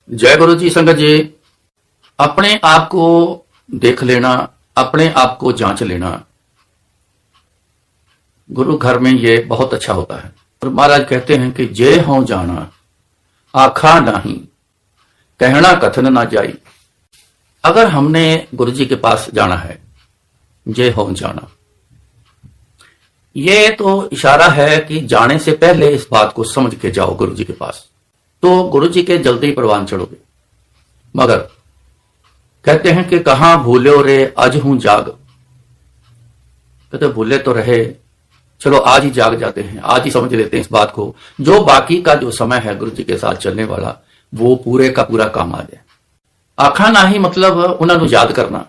जय गुरु जी। संगत जी, अपने आप को देख लेना, अपने आप को जांच लेना गुरु घर में ये बहुत अच्छा होता है। और महाराज कहते हैं कि जे हों जाना आखा नहीं, कहना कथन ना जाई। अगर हमने गुरु जी के पास जाना है, जे हों जाना, ये तो इशारा है कि जाने से पहले इस बात को समझ के जाओ गुरु जी के पास, तो गुरु जी के जल्दी परवान चढ़ोगे। मगर कहते हैं कि कहां भूल्यो रे आज हूं जाग। कहते भूले तो रहे, चलो आज ही जाग जाते हैं, आज ही समझ लेते हैं इस बात को। जो बाकी का जो समय है गुरु जी के साथ चलने वाला, वो पूरे का पूरा काम आ जाए। आखा ना ही मतलब उन्होंने याद करना।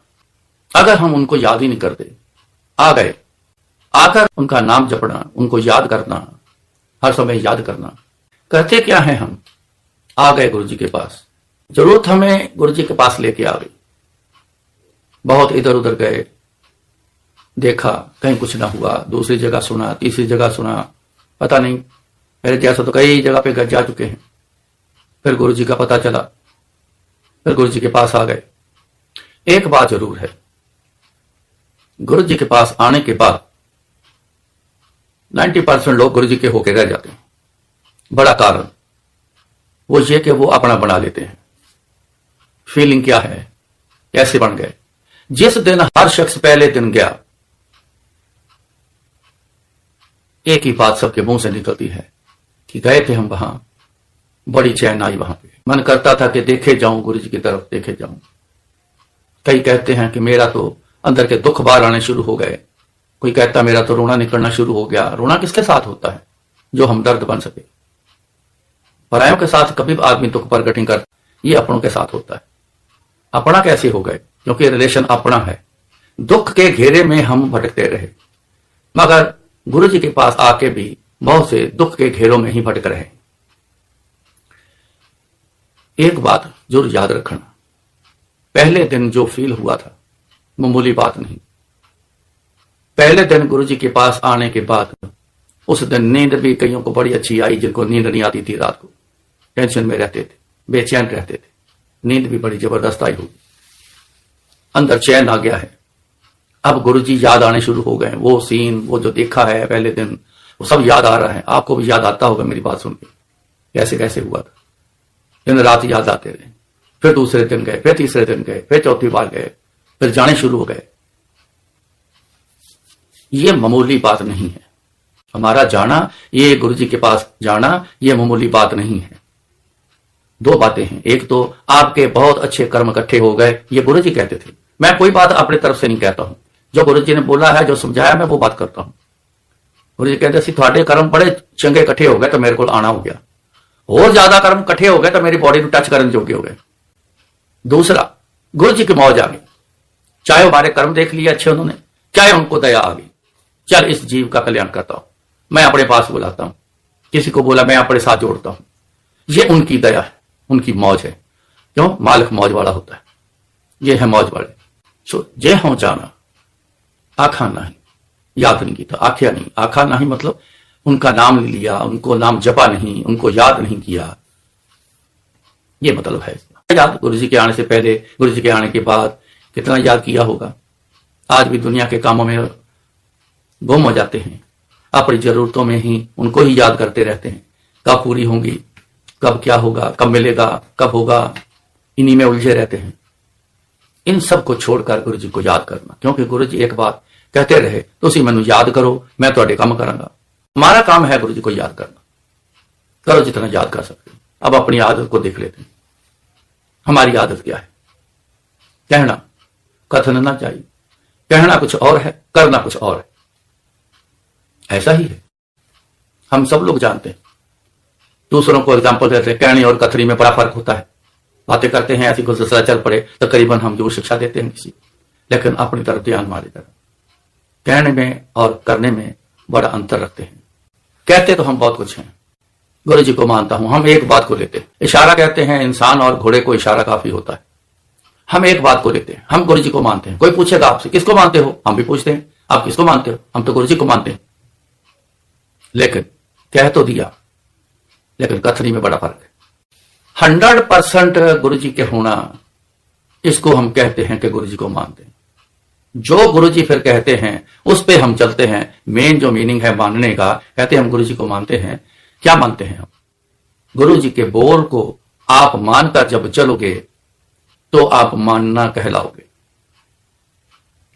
अगर हम उनको याद ही नहीं करते, आ गए, आकर उनका नाम जपना, उनको याद करना, हर समय याद करना। कहते क्या है, हम आ गए गुरु जी के पास, जरूरत हमें गुरु जी के पास लेके आ गई। बहुत इधर उधर गए, देखा कहीं कुछ ना हुआ, दूसरी जगह सुना, तीसरी जगह सुना, पता नहीं, मेरे जैसा तो कई जगह पे जा चुके हैं। फिर गुरु जी का पता चला, फिर गुरु जी के पास आ गए। एक बात जरूर है, गुरु जी के पास आने के बाद 90% लोग गुरु जी के होके रह जाते हैं। बड़ा कारण वो ये कि वो अपना बना लेते हैं। फीलिंग क्या है, कैसे बन गए। जिस दिन हर शख्स पहले दिन गया, एक ही बात सबके मुंह से निकलती है कि गए थे हम वहां, बड़ी चैन आई वहां पे। मन करता था कि देखे जाऊं गुरु जी की तरफ, देखे जाऊं। कई कहते हैं कि मेरा तो अंदर के दुख बाहर आने शुरू हो गए। कोई कहता मेरा तो रोना निकलना शुरू हो गया। रोना किसके साथ होता है? जो हमदर्द बन सके। परायों के साथ कभी आदमी दुख प्रकट नहीं करता, ये अपनों के साथ होता है। अपना कैसे हो गए? क्योंकि रिलेशन अपना है। दुख के घेरे में हम भटकते रहे, मगर गुरु जी के पास आके भी बहुत से दुख के घेरों में ही भटक रहे। एक बात जरूर याद रखना, पहले दिन जो फील हुआ था मामूली बात नहीं। पहले दिन गुरु जी के पास आने के बाद उस दिन नींद भी कईयों को बड़ी अच्छी आई, जिनको नींद नहीं आती थी, रात को टेंशन में रहते थे, बेचैन रहते थे। नींद भी बड़ी जबरदस्त आई होगी, अंदर चैन आ गया है। अब गुरु जी याद आने शुरू हो गए। वो सीन, वो जो देखा है पहले दिन, वो सब याद आ रहा है। आपको भी याद आता होगा मेरी बात सुन के, कैसे कैसे हुआ था। दिन रात याद आते रहे। फिर दूसरे दिन गए, फिर तीसरे दिन गए, फिर चौथी बार गए, फिर जाने शुरू हो गए। ये मामूली बात नहीं है। हमारा जाना, ये गुरु जी के पास जाना, ये मामूली बात नहीं है। दो बातें हैं। एक तो आपके बहुत अच्छे कर्म इकट्ठे हो गए, ये गुरु जी कहते थे। मैं कोई बात अपनी तरफ से नहीं कहता हूं, जो गुरु जी ने बोला है, जो समझाया, मैं वो बात करता हूं। गुरु जी कहते थे थोड़े कर्म बड़े चंगे इकट्ठे हो गए तो मेरे को आना हो गया, और ज्यादा कर्म इकट्ठे हो गए तो मेरी बॉडी को टच करने योग्य हो गए। दूसरा, गुरु जी की मौज आ गई। चाहे हमारे कर्म देख लिए अच्छे उन्होंने, चाहे उनको दया आ गई, चल इस जीव का कल्याण करता हूं, मैं अपने पास बुलाता हूं। किसी को बोला मैं अपने साथ जोड़ता हूं। ये उनकी दया है, उनकी मौज है। क्यों? मालिक मौज वाला होता है। ये है मौज वाले। सो जे हों जाना आखा नहीं, याद नहीं किया, आख्या नहीं। आखा नहीं मतलब उनका नाम नहीं लिया, उनको नाम जपा नहीं, उनको याद नहीं किया, ये मतलब है। याद गुरु जी के आने से पहले, गुरु जी के आने के बाद कितना याद किया होगा। आज भी दुनिया के कामों में गुम हो जाते हैं, अपनी जरूरतों में ही उनको ही याद करते रहते हैं। कब पूरी होंगी, कब क्या होगा, कब मिलेगा, कब होगा, इन्हीं में उलझे रहते हैं। इन सब को छोड़कर गुरु जी को याद करना, क्योंकि गुरु जी एक बात कहते रहे, तुसी मैनू याद करो, मैं तुहाडे काम करांगा। हमारा काम है गुरु जी को याद करना। करो जितना याद कर सकते हैं। अब अपनी आदत को देख लेते हैं। हमारी आदत क्या है? कहना कथन ना चाहिए। कहना कुछ और है, करना कुछ और है। ऐसा ही है, हम सब लोग जानते हैं। दूसरों को एग्जाम्पल देते हैं, कहने और कथनी में बड़ा फर्क होता है। बातें करते हैं, ऐसी गुजरा चल पड़े तकरीबन हम जो शिक्षा देते हैं किसी, लेकिन अपनी तरफ ध्यान मारे तरफ। कहने में और करने में बड़ा अंतर रखते हैं। कहते तो हम बहुत कुछ हैं, गुरु जी को मानता हूं, हम एक बात को लेते हैं। इशारा कहते हैं, इंसान और घोड़े को इशारा काफी होता है। हम एक बात को लेते हैं, हम गुरु जी को मानते हैं। कोई पूछेगा आपसे किसको मानते हो, हम भी पूछते हैं आप किसको मानते हो, हम तो गुरु जी को मानते हैं। लेकिन कह तो दिया, लेकिन कथनी में बड़ा फर्क है। 100% गुरु जी के होना, इसको हम कहते हैं कि गुरु जी को मानते हैं। जो गुरु जी फिर कहते हैं उस पे हम चलते हैं। मेन जो मीनिंग है मानने का, कहते हैं हम गुरु जी को मानते हैं। क्या मानते हैं हम? गुरु जी के बोल को आप मानकर जब चलोगे तो आप मानना कहलाओगे।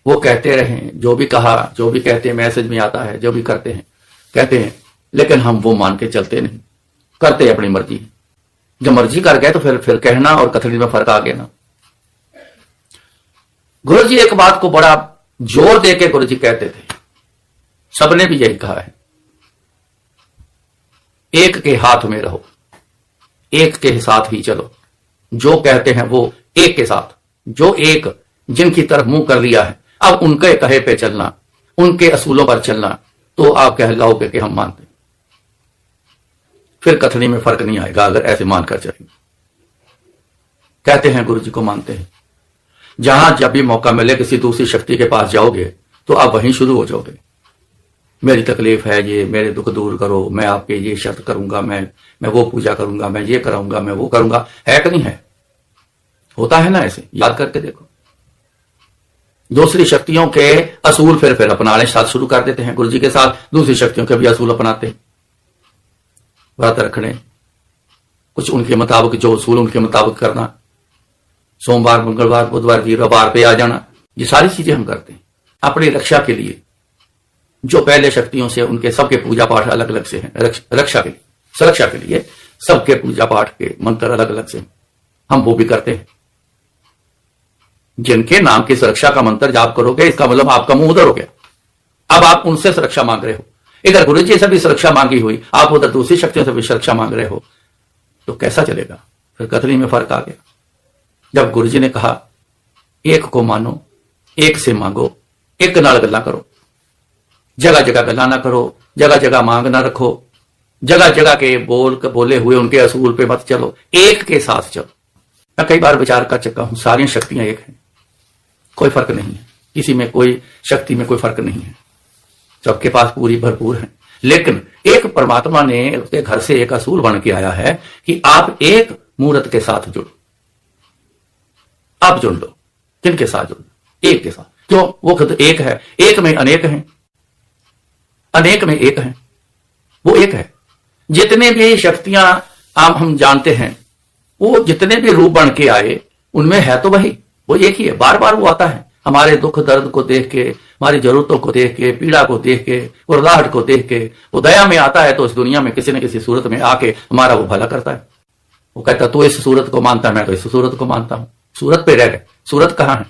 वो कहते रहे, जो भी कहा, जो भी कहते हैं, मैसेज में आता है, जो भी करते हैं कहते हैं, लेकिन हम वो मान के चलते नहीं, करते अपनी मर्जी। जब मर्जी कर गए तो फिर कहना और कथनी में फर्क आ गया ना। गुरु जी एक बात को बड़ा जोर दे के गुरु जी कहते थे, सबने भी यही कहा है, एक के हाथ में रहो, एक के साथ ही चलो। जो कहते हैं वो एक के साथ, जो एक जिनकी तरफ मुंह कर लिया है, अब उनके कहे पे चलना, उनके असूलों पर चलना, तो आप कहलाओगे कि हम मानते। फिर कथनी में फर्क नहीं आएगा अगर ऐसे मानकर चलेंगे। कहते हैं गुरु जी को मानते हैं। जहां जब भी मौका मिले किसी दूसरी शक्ति के पास जाओगे तो आप वहीं शुरू हो जाओगे। मेरी तकलीफ है ये, मेरे दुख दूर करो, मैं आपके ये शर्त करूंगा, मैं वो पूजा करूंगा, मैं ये कराऊंगा, मैं वो करूंगा। है कि नहीं है? होता है ना ऐसे, याद करके देखो। दूसरी शक्तियों के असूल फिर अपनाने साथ शुरू कर देते हैं। गुरु जी के साथ दूसरी शक्तियों के भी असूल अपनाते हैं। व्रत रखने, कुछ उनके मुताबिक, जो असूल उनके मुताबिक करना, सोमवार, मंगलवार, बुधवार, वीरवार पे आ जाना, ये सारी चीजें हम करते हैं अपनी रक्षा के लिए। जो पहले शक्तियों से उनके सबके पूजा पाठ अलग अलग से हैं, रक्षा के लिए, सुरक्षा के लिए सबके पूजा पाठ के मंत्र अलग अलग से हैं, हम वो भी करते हैं। जिनके नाम की सुरक्षा का मंत्र जाप करोगे, इसका मतलब आपका मुंह उधर हो गया। अब आप उनसे सुरक्षा मांग रहे हो। इधर गुरु जी से भी सुरक्षा मांगी हुई, आप उधर दूसरी शक्तियों से भी सुरक्षा मांग रहे हो, तो कैसा चलेगा? फिर कथनी में फर्क आ गया। जब गुरु जी ने कहा एक को मानो, एक से मांगो, एक नाल गल्ला करो, जगह जगह गल्ला ना करो, जगह जगह मांग ना रखो, जगह जगह के बोले हुए उनके असूल पे मत चलो, एक के साथ चलो। मैं कई बार विचार कर चुका हूं, सारी शक्तियां एक हैं, कोई फर्क नहीं है, किसी में कोई शक्ति में कोई फर्क नहीं है, सबके पास पूरी भरपूर है। लेकिन एक परमात्मा ने उसके घर से एक असूल बन के आया है कि आप एक मूर्त के साथ जुड़ो। आप जुड़ लो, किनके साथ जुड़ लो? एक के साथ। क्यों? वो खुद एक है, एक में अनेक हैं, अनेक में एक है, वो एक है। जितने भी शक्तियां आप हम जानते हैं, वो जितने भी रूप बन के आए, उनमें है तो वही, वो एक ही है। बार बार वो आता है, हमारे दुख दर्द को देख के, हमारी जरूरतों को देख के, पीड़ा को देख के, उर्लाहट को देख के, वो दया में आता है। तो इस दुनिया में किसी न किसी सूरत में आके हमारा वो भला करता है। वो कहता तू इस सूरत को मानता है, मैं तो इस सूरत को मानता हूं। सूरत पे रह गए, सूरत कहां है?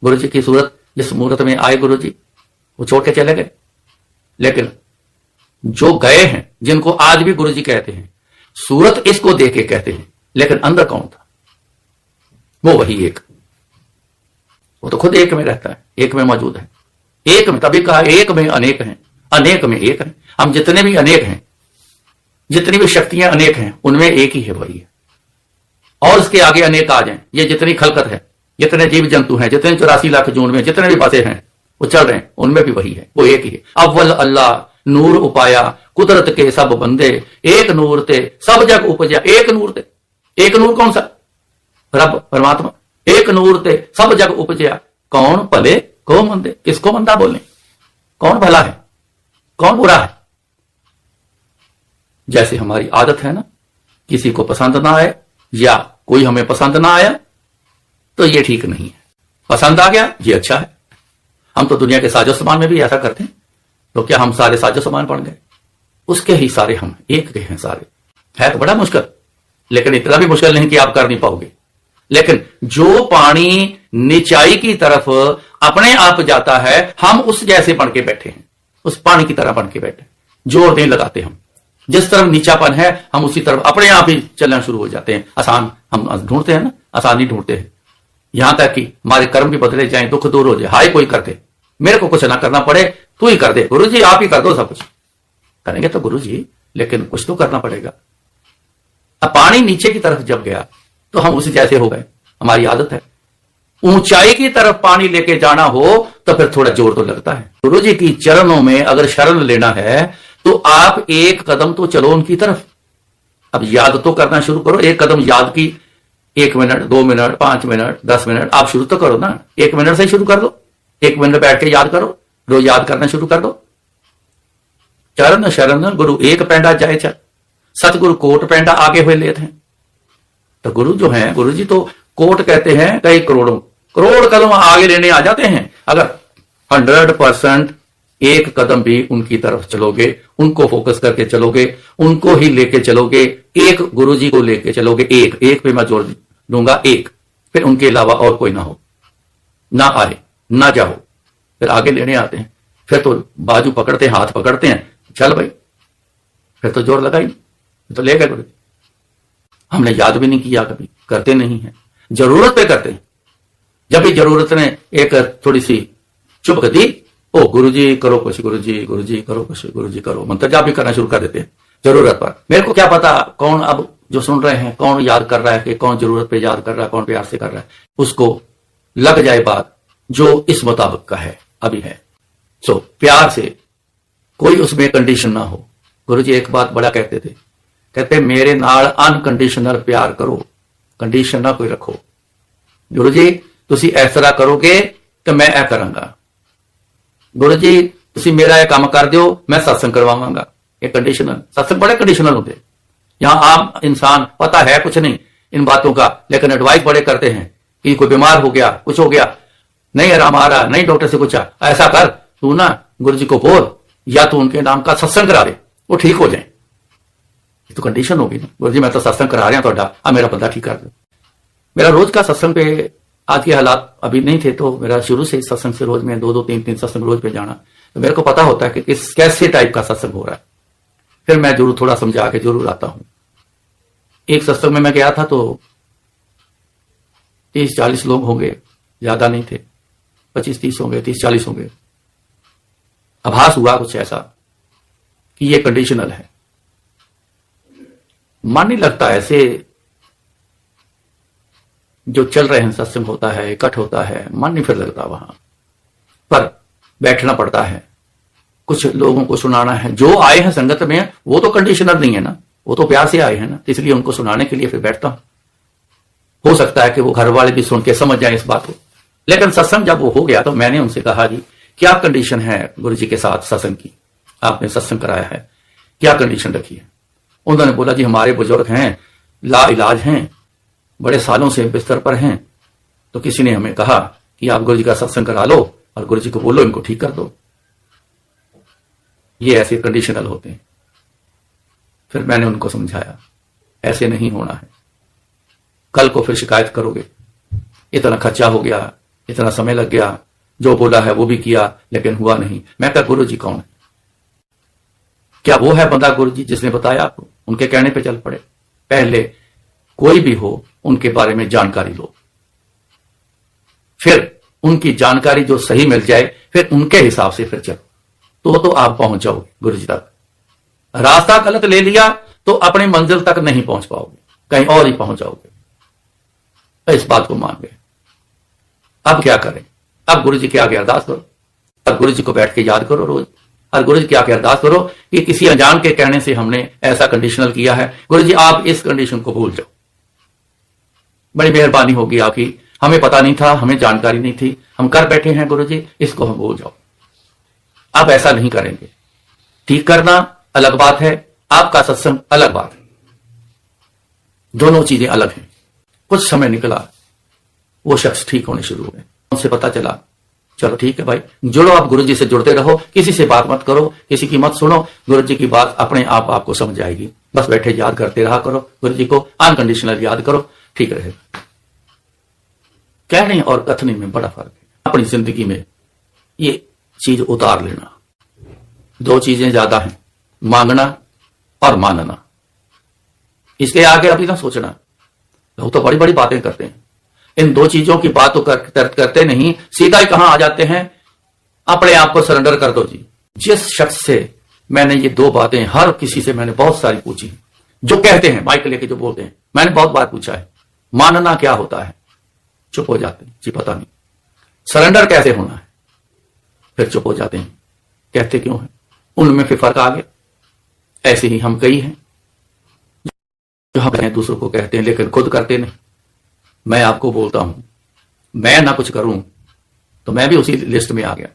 गुरु जी की सूरत, जिस मूरत में आए गुरु जी, वो छोड़ के चले गए। लेकिन जो गए हैं, जिनको आज भी गुरु जी कहते हैं, सूरत इसको देख के कहते हैं, लेकिन अंदर कौन था? वो वही एक, वो तो खुद एक में रहता है, एक में मौजूद है। एक में, तभी कहा एक में अनेक हैं, अनेक में एक है। हम जितने भी अनेक हैं, जितनी भी शक्तियां अनेक हैं, उनमें एक ही है, वही है। और उसके आगे अनेक आ जाएं, ये जितनी खलकत है, जितने जीव जंतु हैं, जितने 84 लाख जून में जितने भी बसे हैं, वो चल रहे हैं, उनमें भी वही है, वो एक ही है। अव्वल अल्लाह नूर उपाया, कुदरत के सब बंदे, एक नूर ते सब जग उपजा। एक नूर ते, एक नूर कौन सा? रब परमात्मा। एक नूर ते सब जग उपजा, कौन भले को मंदे? किसको मंदा बोले? कौन भला है, कौन बुरा है? जैसे हमारी आदत है ना, किसी को पसंद ना आए या कोई हमें पसंद ना आया तो ये ठीक नहीं है। पसंद आ गया, ये अच्छा है। हम तो दुनिया के साजो सामान में भी ऐसा करते हैं, तो क्या हम सारे साजो सामान बन गए? उसके ही सारे हम, एक के हैं सारे। है तो बड़ा मुश्किल, लेकिन इतना भी मुश्किल नहीं कि आप कर नहीं पाओगे। लेकिन जो पानी निचाई की तरफ अपने आप जाता है, हम उस जैसे बन के बैठे हैं, उस पानी की तरह बन के बैठे, जोर नहीं लगाते हम। जिस तरफ नीचापन है, हम उसी तरफ अपने आप ही चलना शुरू हो जाते हैं। आसान हम ढूंढते हैं ना, आसानी ढूंढते हैं, यहां तक कि हमारे कर्म भी बदले जाएं, दुख दूर हो जाए। हाय कोई कर दे, मेरे को कुछ ना करना पड़े, तू ही कर दे, गुरु जी आप ही कर दो सब कुछ। करेंगे तो गुरु जी, लेकिन कुछ तो करना पड़ेगा। अब पानी नीचे की तरफ जब गया तो हम उसी जैसे हो गए। हमारी आदत है, ऊंचाई की तरफ पानी लेके जाना हो तो फिर थोड़ा जोर तो लगता है। गुरु जी की चरणों में अगर शरण लेना है तो आप एक कदम तो चलो उनकी तरफ। अब याद तो करना शुरू करो। एक कदम याद की 1 मिनट, 2 मिनट, 5 मिनट, 10 मिनट, आप शुरू तो करो ना। 1 मिनट से शुरू कर दो। 1 मिनट बैठ के याद करो, रोज याद करना शुरू कर दो। चरण शरण गुरु एक पैंडा जाए चल, सतगुरु कोट पैंडा आगे हुए लेते हैं। तो गुरु जो है, गुरु जी तो कोट कहते हैं कई करोड़ों, करोड़ कदम आगे लेने आ जाते हैं। अगर 100% एक कदम भी उनकी तरफ चलोगे, उनको फोकस करके चलोगे, उनको ही लेके चलोगे, एक गुरु जी को लेके चलोगे, एक पे मैं जोर दूंगा, एक, फिर उनके अलावा और कोई ना हो, ना आए, ना जाओ, फिर आगे लेने आते हैं। फिर तो बाजू पकड़ते हैं, हाथ पकड़ते हैं, चल भाई, फिर तो जोर लगाई, तो ले गए गुरु। हमने याद भी नहीं किया, कभी करते नहीं है, जरूरत पे करते हैं। जब भी जरूरत ने एक थोड़ी सी चुप कर दी, ओ गुरुजी करो कुछ, गुरुजी करो कुछ, गुरुजी करो, मंत्र जाप भी करना शुरू कर देते हैं जरूरत पर। मेरे को क्या पता कौन अब जो सुन रहे हैं कौन याद कर रहा है, कि कौन जरूरत पे याद कर रहा है, कौन प्यार से कर रहा है, उसको लग जाए बात जो इस मुताबिक का है, अभी है। सो प्यार से, कोई उसमें कंडीशन ना हो। गुरुजी एक बात बड़ा कहते थे, कहते मेरे नाल अनकंडीशनल प्यार करो, कंडीशन ना कोई रखो। गुरु जी तुसी इस तरह करोगे तो मैं ऐ करांगा, गुरु जी तुसी मेरा यह काम कर दियो मैं सत्संग करवावांगा। ये कंडीशनल सत्संग बड़े कंडीशनल होते। यहां आप इंसान पता है कुछ नहीं इन बातों का, लेकिन एडवाइस बड़े करते हैं कि कोई बीमार हो गया, कुछ हो गया, नहीं आराम आ रहा, नहीं डॉक्टर से पूछा, ऐसा कर तू ना गुरु जी को बोल, या तो उनके नाम का सत्संग करा दे, वो ठीक हो जाए। तो कंडीशन होगी ना, गुरु जी मैं तो सत्संग करा रहा थोड़ा, अब मेरा बंदा ठीक कर दो। मेरा रोज का सत्संग पे, आज के हालात अभी नहीं थे तो मेरा शुरू से सत्संग से रोज में 2-2, 3-3 सत्संग रोज पे जाना, तो मेरे को पता होता है कि किस कैसे टाइप का सत्संग हो रहा है। फिर मैं जरूर थोड़ा समझा के जरूर आता हूं। एक सत्संग में मैं गया था तो 30-40 लोग होंगे, ज्यादा नहीं थे, 25-30 होंगे, 30-40 होंगे। आभास हुआ कुछ ऐसा कि ये कंडीशनल है। मन नहीं लगता ऐसे जो चल रहे हैं, सत्संग होता है, इकट्ठ होता है, मन नहीं फिर लगता वहां पर, बैठना पड़ता है, कुछ लोगों को सुनाना है। जो आए हैं संगत में वो तो कंडीशनल नहीं है ना, वो तो प्यार से आए हैं ना, इसलिए उनको सुनाने के लिए फिर बैठता हूं। हो सकता है कि वो घर वाले भी सुन के समझ जाए इस बात को। लेकिन सत्संग जब वो हो गया तो मैंने उनसे कहा जी क्या कंडीशन है गुरु जी के साथ सत्संग की, आपने सत्संग कराया है, क्या कंडीशन रखी है। उन्होंने बोला जी हमारे बुजुर्ग हैं, ला इलाज हैं, बड़े सालों से बिस्तर पर हैं, तो किसी ने हमें कहा कि आप गुरु जी का सत्संग करा लो और गुरु जी को बोलो इनको ठीक कर दो। ये ऐसे कंडीशनल होते हैं। फिर मैंने उनको समझाया ऐसे नहीं होना है, कल को फिर शिकायत करोगे, इतना खर्चा हो गया, इतना समय लग गया, जो बोला है वो भी किया लेकिन हुआ नहीं। मैं कहा गुरु जी कौन है, क्या वो है बंदा गुरु जी जिसने बताया आपको, उनके कहने पे चल पड़े। पहले कोई भी हो उनके बारे में जानकारी लो, फिर उनकी जानकारी जो सही मिल जाए फिर उनके हिसाब से फिर चलो, तो आप पहुंच जाओगे गुरु जी तक। रास्ता गलत ले लिया तो अपनी मंजिल तक नहीं पहुंच पाओगे, कहीं और ही पहुंच जाओगे। इस बात को मान गए। अब क्या करें, अब गुरु जी के आगे अरदास करो, अब गुरु जी को बैठ के याद करो रोज, और गुरु जी के आगे अरदास करो कि किसी अनजान के कहने से हमने ऐसा कंडीशनल किया है, गुरु जी आप इस कंडीशन को भूल जाओ, बड़ी मेहरबानी होगी आपकी, हमें पता नहीं था, हमें जानकारी नहीं थी, हम कर बैठे हैं गुरु जी, इसको हम भूल जाओ। आप ऐसा नहीं करेंगे। ठीक करना अलग बात है, आपका सत्संग अलग बात है, दोनों चीजें अलग हैं। कुछ समय निकला, वो शख्स ठीक होने शुरू हुए, उनसे पता चला चलो ठीक है भाई, जुड़ो, आप गुरु जी से जुड़ते रहो, किसी से बात मत करो, किसी की मत सुनो, गुरु जी की बात अपने आप आपको समझ आएगी। बस बैठे याद करते रहा करो, गुरु जी को अनकंडीशनल याद करो, ठीक रहे। कहने और कथने में बड़ा फर्क है। अपनी जिंदगी में ये चीज उतार लेना, दो चीजें ज्यादा हैं, मांगना और मानना। इसके आगे अभी ना सोचना। लोग तो बड़ी बड़ी बातें करते हैं, इन दो चीजों की बात तो करते नहीं, सीधा ही कहां आ जाते हैं, अपने आप को सरेंडर कर दो जी। जिस शख्स से मैंने ये दो बातें, हर किसी से मैंने बहुत सारी पूछी, जो कहते हैं माइक लेके जो बोलते हैं, मैंने बहुत बार पूछा है मानना क्या होता है, चुप हो जाते हैं जी पता नहीं। सरेंडर कैसे होना है, फिर चुप हो जाते हैं, कहते क्यों है, उनमें फिर फर्क आ गया। ऐसे ही हम कई हैं जो हम कहें दूसरों को कहते हैं लेकिन खुद करते नहीं। मैं आपको बोलता हूं, मैं ना कुछ करूं तो मैं भी उसी लिस्ट में आ गया,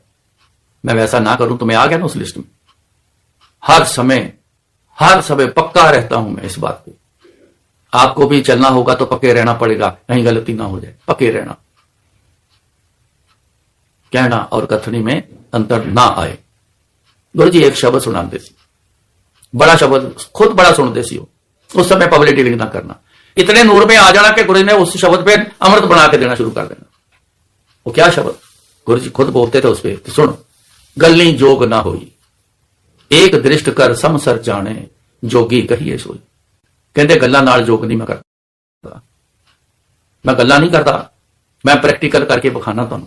मैं वैसा ना करूं तो मैं आ गया ना उस लिस्ट में। हर समय पक्का रहता हूं मैं इस बात पे। आपको भी चलना होगा तो पक्के रहना पड़ेगा, कहीं गलती ना हो जाए, पक्के रहना। कहना और कथनी में अंतर ना आए। गुरु जी एक शब्द सुनाते थे, बड़ा शब्द, खुद बड़ा सुनते सी हो, उस समय पब्लिक डीलिंग ना करना, इतने नूर में आ जाना कि गुरु जी ने उस शब्द पे अमृत बना के देना शुरू कर देना। वो क्या शब्द गुरु जी खुद बोलते थे उस पे, तो सुनो। गल्ली जोग ना होई, एक दृष्ट कर समसर जाने, जोगी कहिए सोई। कहते गल्ला नाल जोग नहीं मैं करता, मैं गल्ला नहीं करता, मैं प्रैक्टिकल करके बखाना तुहानू।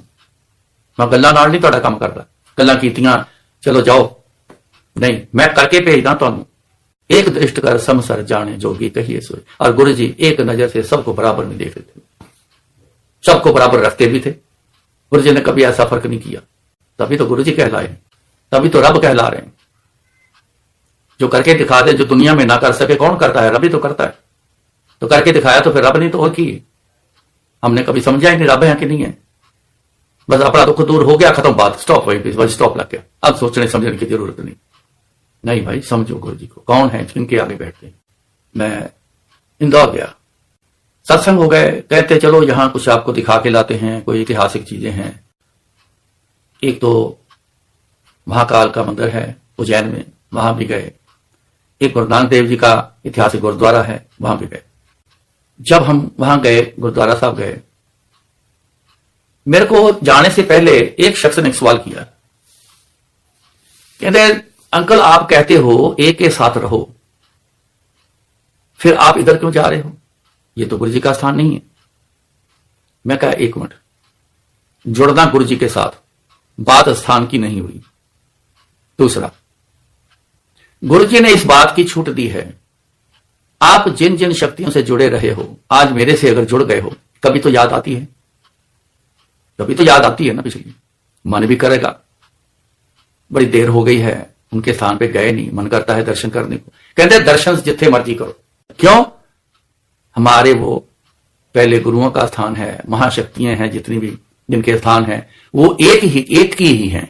मैं गल्ला नाल नहीं तुहाडा काम करदा, गल्ला कीतियां चलो जाओ, नहीं, मैं करके भेजदा तुहानू। एक दृष्ट कर समसर जाने, जोगी कहिए सोई। और गुरु जी एक नजर से सबको बराबर में देखते थे, सबको बराबर रखते भी थे। गुरु जी ने कभी ऐसा फर्क नहीं किया, तभी तो गुरु जी कहलाए, तभी तो रब कहला रहे हैं। जो करके दिखा दे, जो दुनिया में ना कर सके कौन करता है? रब ही तो करता है। तो करके दिखाया तो फिर रब नहीं तो और की? हमने कभी समझा ही नहीं रब है कि नहीं है। बस अपना दुख दूर हो गया, खत्म, बात स्टॉप, वहीं पे बस स्टॉप लग गया। अब सोचने समझने की जरूरत नहीं भाई, समझो गुरु जी को कौन है, जिनके आगे बैठते। मैं इंदौर गया, सत्संग हो गए, कहते चलो यहां कुछ आपको दिखा के लाते हैं, कोई ऐतिहासिक चीजें हैं। एक तो महाकाल का मंदिर है उज्जैन में, वहां भी गए। एक गुरु नानक देव जी का ऐतिहासिक गुरुद्वारा है, वहां भी गए। जब हम वहां गए, गुरुद्वारा साहब गए, मेरे को जाने से पहले एक शख्स ने एक सवाल किया। कहते अंकल आप कहते हो एक के साथ रहो, फिर आप इधर क्यों जा रहे हो? ये तो गुरु जी का स्थान नहीं है। मैं कहा एक मिनट, जुड़ना गुरु जी के साथ, बात स्थान की नहीं हुई। दूसरा, गुरु जी ने इस बात की छूट दी है, आप जिन जिन शक्तियों से जुड़े रहे हो, आज मेरे से अगर जुड़ गए हो, कभी तो याद आती है, कभी तो याद आती है ना पिछली। मन भी करेगा, बड़ी देर हो गई है, उनके स्थान पे गए नहीं, मन करता है दर्शन करने को। कहते दर्शन जिथे मर्जी करो। क्यों? हमारे वो पहले गुरुओं का स्थान है, महाशक्तियां हैं जितनी भी जिनके स्थान है, वो एक की ही है,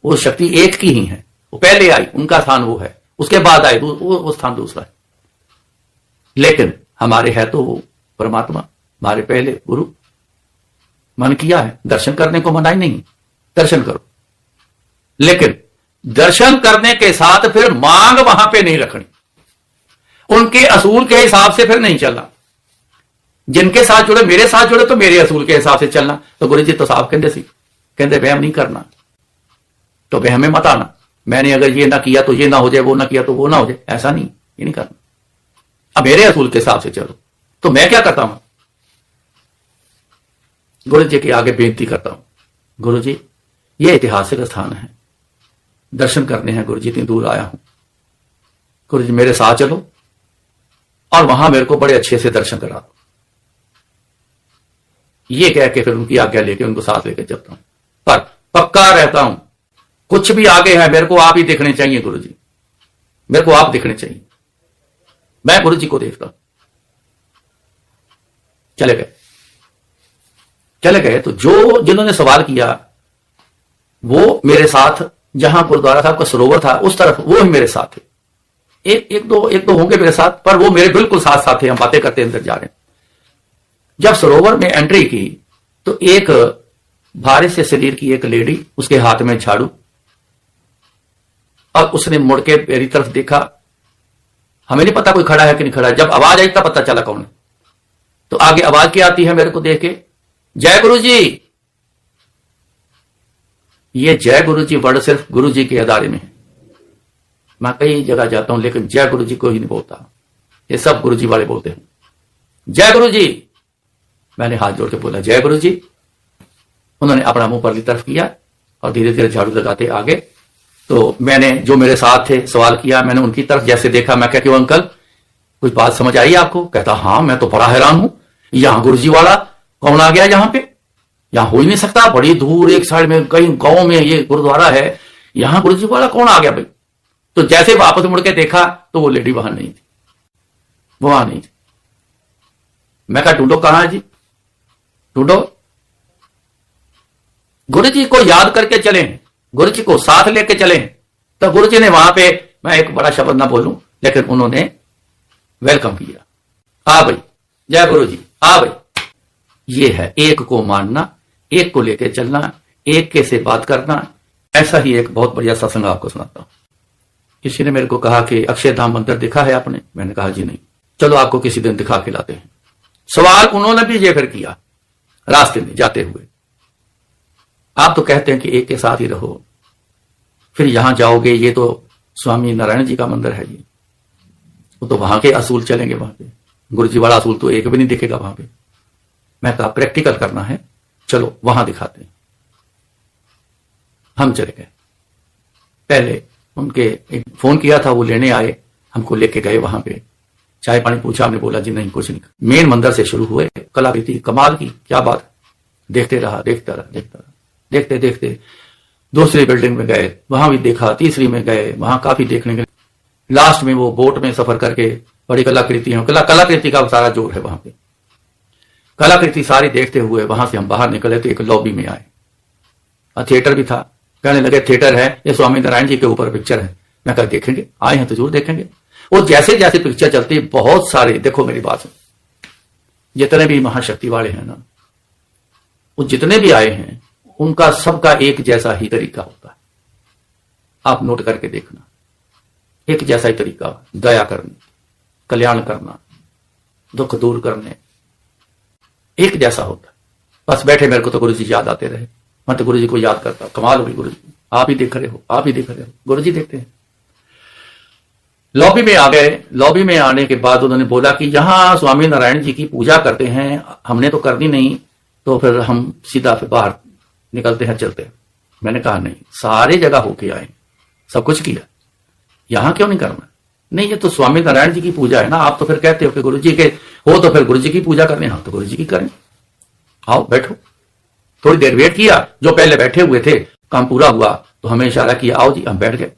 वो शक्ति एक की ही है। वो पहले आई, उनका स्थान वो है, उसके बाद आए वो स्थान दूसरा है। लेकिन हमारे है तो वो परमात्मा, हमारे पहले गुरु। मन किया है दर्शन करने को, मना ही नहीं, दर्शन करो, लेकिन दर्शन करने के साथ फिर मांग वहां पे नहीं रखनी, उनके असूल के हिसाब से फिर नहीं चलना। जिनके साथ जुड़े, मेरे साथ जुड़े तो मेरे असूल के हिसाब से चलना। तो गुरु जी तो साहब कहते सी, कहते वहम नहीं करना, तो वहम में मत आना। मैंने अगर ये ना किया तो ये ना हो जाए, वो ना किया तो वो ना हो जाए, ऐसा नहीं, ये नहीं करना। अब मेरे असूल के हिसाब से चलो। तो मैं क्या करता हूं, गुरु जी के आगे बेनती करता हूं, गुरु जी ये ऐतिहासिक स्थान है, दर्शन करने हैं गुरु जी, इतनी दूर आया हूं, गुरु जी मेरे साथ चलो और वहां मेरे को बड़े अच्छे से दर्शन करा दो। ये कह के फिर उनकी आज्ञा लेके उनको साथ लेके चलता हूं। पर पक्का रहता हूं, कुछ भी आगे है, मेरे को आप ही देखने चाहिए गुरु जी, मेरे को आप देखने चाहिए। मैं गुरु जी को देखता हूं। चले गए तो जो जिन्होंने सवाल किया वो मेरे साथ, जहां गुरुद्वारा साहब का सरोवर था उस तरफ, वो ही मेरे साथ थे। एक दो होंगे मेरे साथ, पर वो मेरे बिल्कुल साथ साथ थे। हम बातें करते अंदर जा रहे हैं। जब सरोवर में एंट्री की तो एक भारी से शरीर की एक लेडी, उसके हाथ में झाड़ू, और उसने मुड़ के मेरी तरफ देखा। हमें नहीं पता कोई खड़ा है कि नहीं खड़ा है, जब आवाज आई तब पता चला कौन है। तो आगे आवाज क्या आती है मेरे को देख के, जय गुरु जी। ये जय गुरु जी वर्ड सिर्फ गुरु जी के अदारे में है। मैं कई जगह जाता हूं लेकिन जय गुरु जी को ही नहीं बोलता, ये सब गुरु जी वाले बोलते हैं जय गुरु जी। मैंने हाथ जोड़ के बोला जय गुरु जी। उन्होंने अपना मुंह परली तरफ किया और धीरे धीरे झाड़ू लगाते आगे। तो मैंने, जो मेरे साथ थे, सवाल किया, मैंने उनकी तरफ जैसे देखा। मैं क्या, क्यों अंकल कुछ बात समझ आई आपको? कहता हाँ, मैं तो बड़ा हैरान हूं, यहां गुरु जी वाला कौन आ गया यहां पे? यहां हो ही नहीं सकता, बड़ी दूर एक साइड में कहीं गांव में ये गुरुद्वारा है, यहां गुरु जी वाला कौन आ गया भाई? तो जैसे वापस मुड़ के देखा तो वो लेडी वहां नहीं थी, वहां नहीं थी। मैं कहा ढूंढो, कहां है जी, ढूंढो। गुरु जी को याद करके चले, गुरु जी को साथ लेके चले। तो गुरु जी ने वहां पे, मैं एक बड़ा शब्द ना बोलूं, लेकिन उन्होंने वेलकम किया, आ भाई, जय गुरु जी, आ भाई। ये है एक को मानना, एक को लेके चलना, एक के से बात करना। ऐसा ही एक बहुत बढ़िया सत्संग आपको सुनाता हूं। किसी ने मेरे को कहा कि अक्षरधाम मंदिर दिखा है आपने? मैंने कहा जी नहीं। चलो आपको किसी दिन दिखा के लाते हैं। सवाल उन्होंने भी ये फिर किया रास्ते में जाते हुए, आप तो कहते हैं कि एक के साथ ही रहो, फिर यहां जाओगे, ये तो स्वामी नारायण जी का मंदिर है जी, वो तो वहां के असूल चलेंगे, वहां पे गुरु जी वाला असूल तो एक भी नहीं दिखेगा वहां पे। मैं कहा प्रैक्टिकल करना है, चलो वहां दिखाते हैं। हम चले गए। पहले उनके एक फोन किया था, वो लेने आए, हमको लेके गए वहां पे, चाय पानी पूछा, हमने बोला जी नहीं कुछ नहीं। मेन मंदिर से शुरू हुए, कलाकृति कमाल की, क्या बात। देखते रहा, देखता रहा, देखता रहा, देखते देखते दूसरी बिल्डिंग में गए, वहां भी देखा, तीसरी में गए, वहां काफी देखने के। लास्ट में वो बोट में सफर करके बड़ी कलाकृतियां, कलाकृति का सारा जोर है वहां पे। कलाकृति सारी देखते हुए वहां से हम बाहर निकले तो एक लॉबी में आए, थिएटर भी था। कहने लगे थिएटर है, ये स्वामी नारायण जी के ऊपर पिक्चर है। मैं कहा देखेंगे, आए हैं तो जरूर देखेंगे। और जैसे जैसे पिक्चर चलती, बहुत सारे, देखो मेरी बात सुन, जितने भी महाशक्ति वाले हैं ना, वो जितने भी आए हैं, उनका सबका एक जैसा ही तरीका होता है। आप नोट करके देखना, एक जैसा ही तरीका, दया करने, कल्याण करना, दुख दूर करने, एक जैसा होता है। बस बैठे मेरे को तो गुरु जी याद आते रहे, मैं तो गुरु जी को याद करता। कमाल होगी गुरु जी, आप ही देख रहे हो, आप ही देख रहे हो, गुरु जी देखते हैं। लॉबी में आ गए। लॉबी में आने के बाद उन्होंने बोला कि यहां स्वामी नारायण जी की पूजा करते हैं, हमने तो करनी नहीं, तो फिर हम सीधा फिर बाहर निकलते हैं, चलते हैं। मैंने कहा नहीं, सारे जगह होके आए, सब कुछ किया, यहां क्यों नहीं करना? नहीं, ये तो स्वामी नारायण जी की पूजा है ना, आप तो फिर कहते हो कि गुरु जी के हो तो फिर गुरु जी की पूजा करने, हाँ तो गुरु जी की करें, आओ बैठो। थोड़ी देर वेट किया, जो पहले बैठे हुए थे, काम पूरा हुआ तो हमें इशारा किया, आओ जी, हम बैठ गए।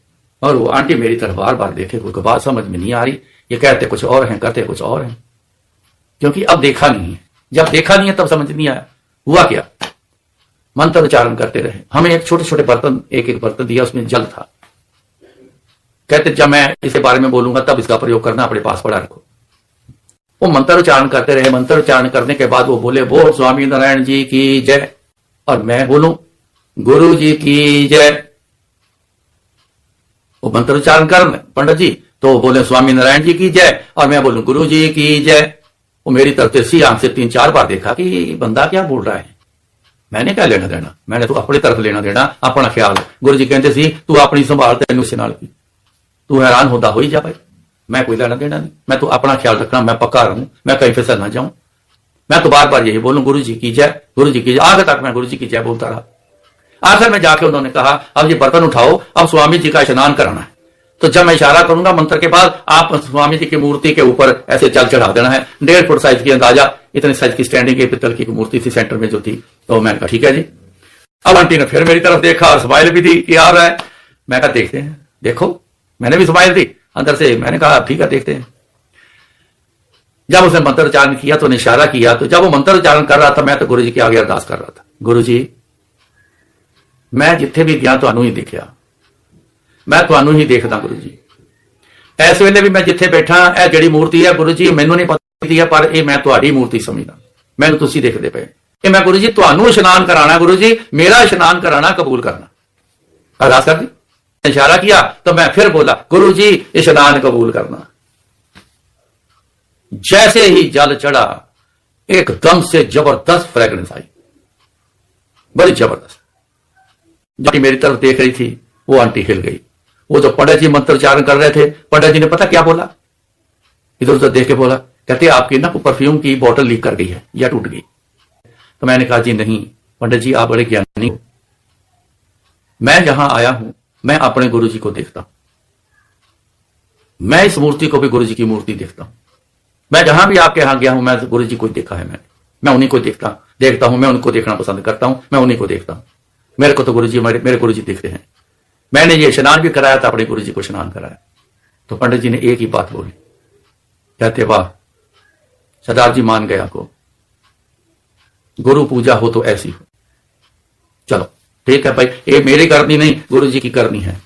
और वो आंटी मेरी तरफ बार बार देखे, कोई बात समझ में नहीं आ रही, ये कहते कुछ और हैं, करते कुछ और हैं, क्योंकि अब देखा नहीं है। जब देखा नहीं है तब समझ नहीं आया हुआ क्या। मंत्र उच्चारण करते रहे। हमें एक छोटे छोटे बर्तन, एक एक बर्तन दिया, उसमें जल था। कहते जब मैं इसके बारे में बोलूंगा तब इसका प्रयोग करना, अपने पास पड़ा रखो। वो मंत्र उच्चारण करते रहे। मंत्र उच्चारण करने के बाद वो बोले, बोल स्वामी नारायण जी की जय, और मैं बोलूं गुरु जी की जय। वो मंत्र उच्चारण कर पंडित जी, तो बोले स्वामी नारायण जी की जय, और मैं बोलूं गुरु जी की जय। वो मेरी तरफ से आंख से 3-4 बार देखा कि बंदा क्या बोल रहा है। मैंने क्या लेना देना, मैंने तो अपनी तरफ लेना देना, अपना ख्याल। गुरु जी कहते सी तू अपनी संभाल, तेन उस नाल की तू हैरान होता हो ही जा भाई, मैं कोई लेना देना नहीं, मैं तो अपना ख्याल रखना, मैं पक्का रहूं, मैं कहीं फिसल ना जाऊं। मैं तो बार बार यही बोलूं गुरु जी की जय, गुरु जी की जय। आगे तक मैं गुरु जी की जय बोलता रहा। आखिर में जाके उन्होंने कहा अब ये बर्तन उठाओ, अब स्वामी जी का स्नान कराना है। तो जब मैं इशारा करूंगा मंत्र के बाद, आप स्वामी जी की मूर्ति के ऊपर ऐसे जल चढ़ा देना है। 1.5 फुट साइज की, अंदाजा इतने साइज की स्टैंडिंग की पित्तल की मूर्ति थी सेंटर में जो थी। तो मैंने कहा ठीक है जी। अब आंटी ने फिर मेरी तरफ देखा और स्माइल भी थी कि आ रहा है। मैं कहा देखते हैं, देखो मैंने भी स्माइल थी अंदर से। मैंने कहा ठीक है देखते हैं। जब उसने मंत्र उच्चारण किया तो इशारा किया, तो जब वो मंत्र उच्चारण कर रहा था, मैं तो गुरु जी के आगे अरदास कर रहा था, गुरु जी मैं जिथे भी गया ਤੁਹਾਨੂੰ ही देखा, मैं ਤੁਹਾਨੂੰ ही देखदा गुरु जी। इस वेले भी मैं जिथे बैठा, यह जिहड़ी मूर्ति है गुरु जी मैनू नहीं पता है, पर यह मैं तुहाडी मूर्ति समझदा, मैनू तुसीं देखदे पे। ये मैं गुरु जी तुहानू इशनान कराना, गुरु जी मेरा इशनान कराना, कबूल करना। अरदास कर दी, इशारा किया तो मैं फिर बोला गुरु जी इशनान कबूल करना। जैसे ही जल चढ़ा, एकदम से जबरदस्त फ्रेग्रेंस आई, बड़ी जबरदस्त। जो मेरी तरफ देख रही थी वो आंटी हिल गई। वो जो पंडित जी मंत्र उच्चारण कर रहे थे, पंडित जी ने पता क्या बोला, इधर उधर देख के बोला, कहते आपकी ना परफ्यूम की बोतल लीक कर गई है या टूट गई। तो मैंने कहा जी नहीं पंडित जी, आप बड़े ज्ञानी हो, मैं जहां आया हूं मैं अपने गुरु जी को देखता हूं, मैं इस मूर्ति को भी गुरु जी की मूर्ति देखता हूं। मैं जहां भी आपके यहां गया हूं, मैं गुरु जी को देखा है, मैं उन्हीं को देखता हूं, मैं उनको देखना पसंद करता हूं, मैं उन्हीं को देखता हूं। मेरे को तो गुरु जी, मेरे गुरु जी दिखते हैं। मैंने ये स्नान भी कराया था, अपने गुरु जी को स्नान कराया। तो पंडित जी ने एक ही बात बोली, कहते वाह सरदार जी मान गया को, गुरु पूजा हो तो ऐसी हो। चलो ठीक है भाई, ये मेरी करनी नहीं, गुरु जी की करनी है।